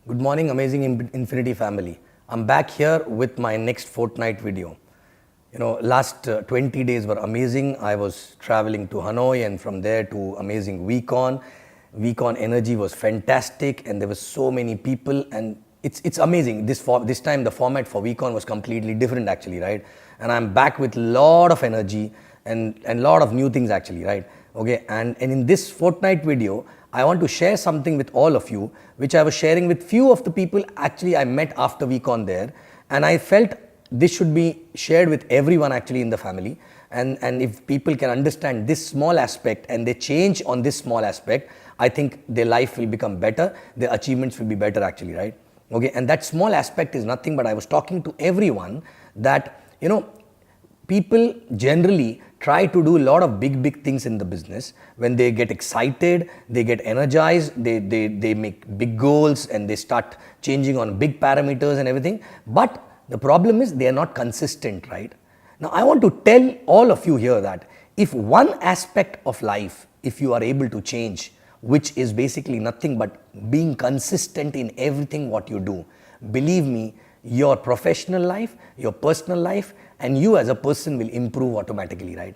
Good morning, amazing Infinity family. I'm back here with my next fortnight video. Last 20 days were amazing. I was traveling to Hanoi and from there to amazing VCon. VCon energy was fantastic and there were so many people and it's amazing. This time the format for VCon was completely different actually, right? And I'm back with lot of energy and lot of new things actually, right? Okay, and in this fortnight video, I want to share something with all of you, which I was sharing with few of the people actually I met after VCon there, and I felt this should be shared with everyone actually in the family. And if people can understand this small aspect and they change on this small aspect, I think their life will become better, their achievements will be better actually, right? Okay, and that small aspect is nothing but I was talking to everyone that, people generally try to do a lot of big things in the business. When they get excited, they get energized, they make big goals and they start changing on big parameters and everything. But the problem is they are not consistent, right? Now I want to tell all of you here that if one aspect of life, if you are able to change, which is basically nothing but being consistent in everything what you do, believe me, your professional life, your personal life, and you as a person will improve automatically, right?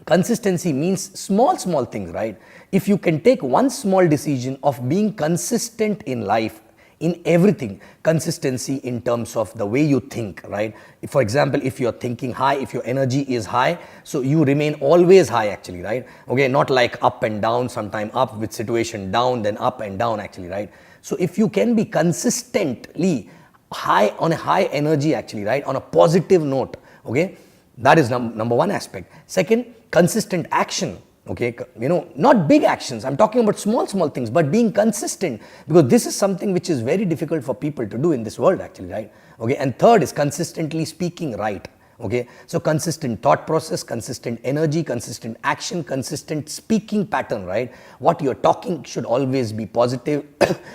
Consistency means small things, right? If you can take one small decision of being consistent in life, in everything, consistency in terms of the way you think, right? For example, if you're thinking high, if your energy is high, so you remain always high actually, right? Okay, not like up and down, sometime up with situation down, then up and down actually, right? So if you can be consistently high on a high energy actually, right, on a positive note, okay, that is number one aspect. Second, consistent action, okay, not big actions, I'm talking about small things, but being consistent, because this is something which is very difficult for people to do in this world actually, right? Okay, and third is consistently speaking right. Okay, so consistent thought process, consistent energy, consistent action, consistent speaking pattern, right? What you're talking should always be positive,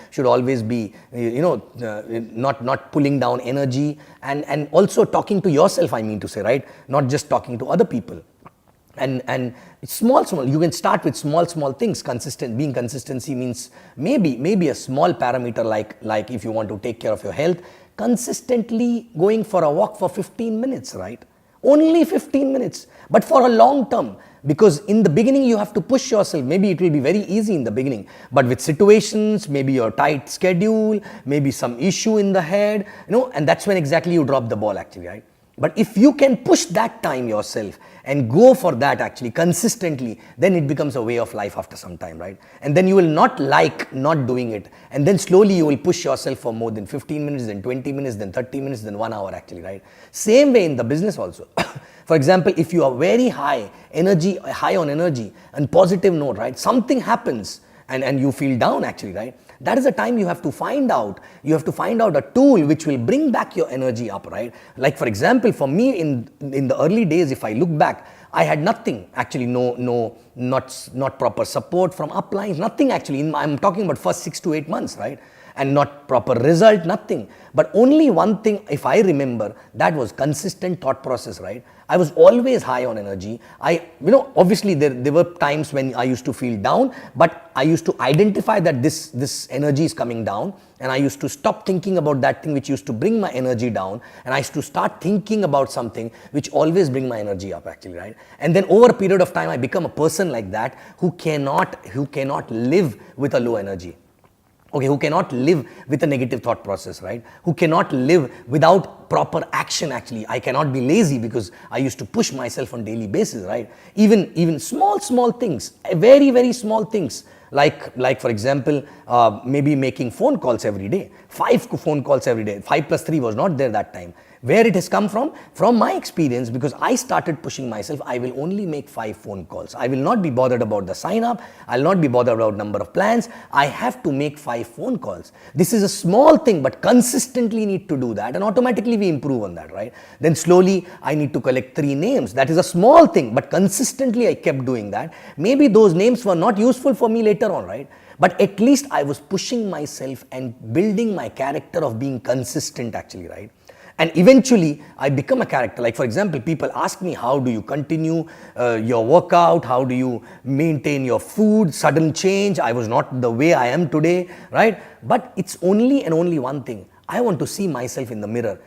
should always be, not pulling down energy, and also talking to yourself, I mean to say, right? Not just talking to other people. And small, you can start with small things. Being consistency means maybe a small parameter like if you want to take care of your health, consistently going for a walk for 15 minutes, right? Only 15 minutes, but for a long term, because in the beginning you have to push yourself. Maybe it will be very easy in the beginning, but with situations, maybe your tight schedule, maybe some issue in the head, and that's when exactly you drop the ball actually, right? But if you can push that time yourself and go for that actually consistently, then it becomes a way of life after some time, right? And then you will not like not doing it. And then slowly you will push yourself for more than 15 minutes, then 20 minutes, then 30 minutes, then 1 hour actually, right? Same way in the business also. For example, if you are very high on energy and positive note, right? Something happens and you feel down actually, right? That is the time you have to find out a tool which will bring back your energy up, right? Like for example, for me in the early days, if I look back, I had nothing actually, not proper support from uplines, nothing actually. I'm talking about first 6 to 8 months, right? And not proper result, nothing. But only one thing, if I remember, that was consistent thought process, right? I was always high on energy. Obviously there were times when I used to feel down, but I used to identify that this energy is coming down, and I used to stop thinking about that thing which used to bring my energy down, and I used to start thinking about something which always bring my energy up actually, right? And then over a period of time, I become a person like that who cannot live with a low energy. Okay, who cannot live with a negative thought process, right? Who cannot live without proper action actually. I cannot be lazy because I used to push myself on daily basis, right? Even small things, very small things. Like for example, maybe making phone calls every day, 5 phone calls every day. 5 plus 3 was not there that time. Where it has come from my experience, because I started pushing myself. I will only make 5 phone calls. I will not be bothered about the sign up. I'll not be bothered about number of plans. I have to make 5 phone calls. This is a small thing, but consistently need to do that, and automatically we improve on that, right? Then slowly I need to collect 3 names. That is a small thing, but consistently I kept doing that. Maybe those names were not useful for me later on, right? But at least I was pushing myself and building my character of being consistent actually, right? And eventually I become a character. Like for example, people ask me, how do you continue your workout? How do you maintain your food? Sudden change. I was not the way I am today, right? But it's only and only one thing. I want to see myself in the mirror,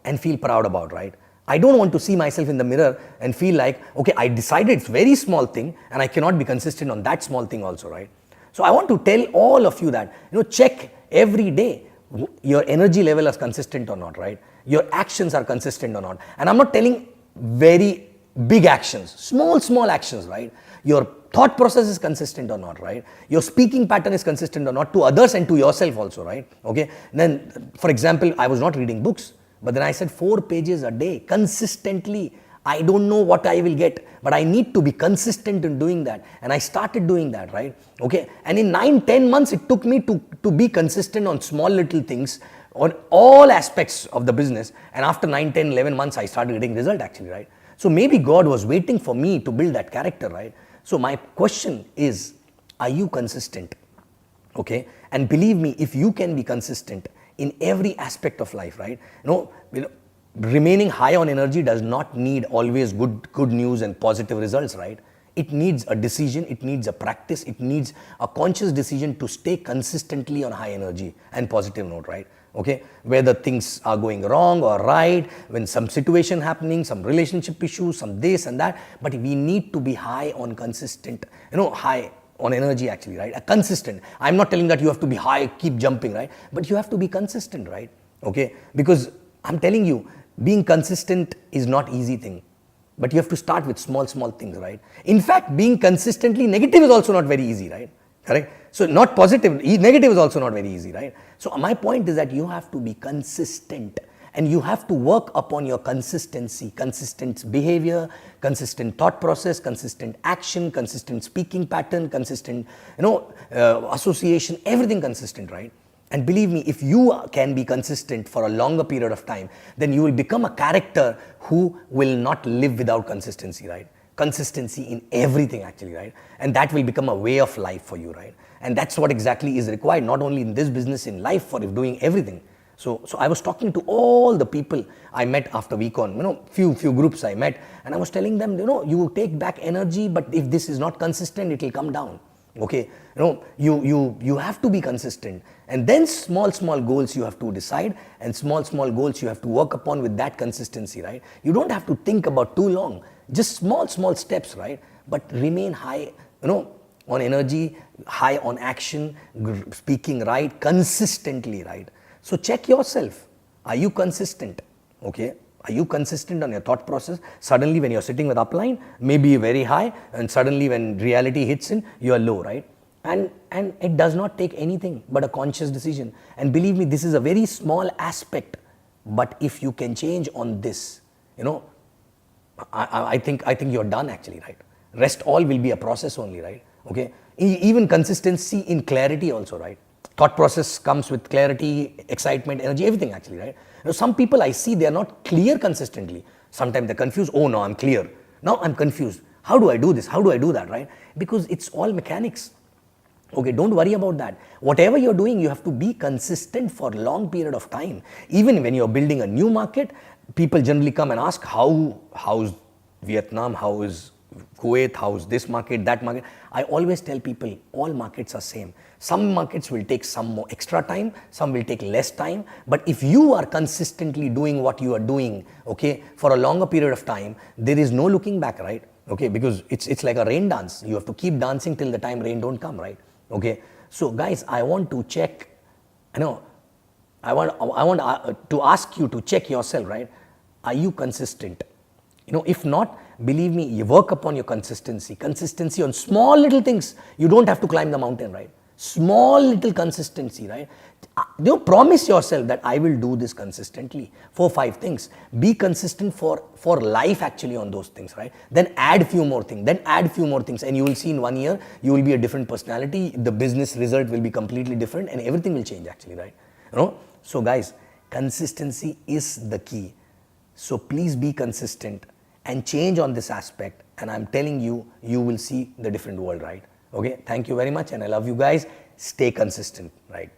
and feel proud about, right? I don't want to see myself in the mirror and feel like, okay, I decided it's very small thing and I cannot be consistent on that small thing also, right? So I want to tell all of you that, check every day your energy level is consistent or not, right? Your actions are consistent or not. And I'm not telling very big actions, small actions, right? Your thought process is consistent or not, right? Your speaking pattern is consistent or not to others and to yourself also, right? Okay. Then, for example, I was not reading books, but then I said 4 pages a day consistently. I don't know what I will get, but I need to be consistent in doing that. And I started doing that, right? Okay. And in 9-10 months, it took me to be consistent on small little things on all aspects of the business. And after 9-10-11 months, I started getting result actually, right? So maybe God was waiting for me to build that character, right? So my question is, are you consistent? Okay. And believe me, if you can be consistent in every aspect of life, right? Remaining high on energy does not need always good news and positive results, right? It needs a decision, it needs a practice, it needs a conscious decision to stay consistently on high energy and positive note, right? Okay, whether things are going wrong or right, when some situation happening, some relationship issues, some this and that, but we need to be high on consistent, high on energy actually, right? A consistent. I'm not telling that you have to be high, keep jumping, right? But you have to be consistent, right? Okay, because I'm telling you, being consistent is not easy thing, but you have to start with small things, right? In fact, being consistently negative is also not very easy, right? Correct? So not positive, negative is also not very easy, right? So my point is that you have to be consistent and you have to work upon your consistency, consistent behavior, consistent thought process, consistent action, consistent speaking pattern, consistent, association, everything consistent, right? And believe me, if you can be consistent for a longer period of time, then you will become a character who will not live without consistency, right? Consistency in everything actually, right? And that will become a way of life for you, right? And that's what exactly is required, not only in this business, in life, for doing everything. So I was talking to all the people I met after WeCon, few groups I met, and I was telling them, you take back energy, but if this is not consistent, it will come down. Okay, you have to be consistent, and then small goals you have to decide, and small goals you have to work upon with that consistency, right? You don't have to think about too long, just small steps, right? But remain high, on energy, high on action, speaking right, consistently, right? So check yourself. Are you consistent? Okay. Are you consistent on your thought process? Suddenly when you're sitting with upline, maybe very high, and suddenly when reality hits in, you are low, right? And it does not take anything but a conscious decision. And believe me, this is a very small aspect, but if you can change on this, I think you're done actually, right? Rest all will be a process only, right? Okay. Even consistency in clarity also, right? Thought process comes with clarity, excitement, energy, everything actually, right? Some people I see, they are not clear consistently. Sometimes they're confused. Oh no, I'm clear. Now I'm confused. How do I do this? How do I do that, right? Because it's all mechanics. Okay, don't worry about that. Whatever you're doing, you have to be consistent for a long period of time. Even when you're building a new market, people generally come and ask, how's Vietnam, how is Kuwait, how's this market, that market. I always tell people, all markets are same. Some markets will take some more extra time, some will take less time. But if you are consistently doing what you are doing, okay, for a longer period of time, there is no looking back, right? Okay, because it's like a rain dance. You have to keep dancing till the time rain don't come, right? Okay. So guys, I want to check, I want to ask you to check yourself, right? Are you consistent? If not, believe me, you work upon your consistency on small little things. You don't have to climb the mountain, right? Small little consistency, right? Promise yourself that I will do this consistently. 4-5 things. Be consistent for life actually on those things, right? Then add few more things, and you will see in 1 year, you will be a different personality. The business result will be completely different and everything will change actually, right? So guys, consistency is the key. So please be consistent and change on this aspect, and I'm telling you, you will see the different world, right? Okay, thank you very much, and I love you guys. Stay consistent, right?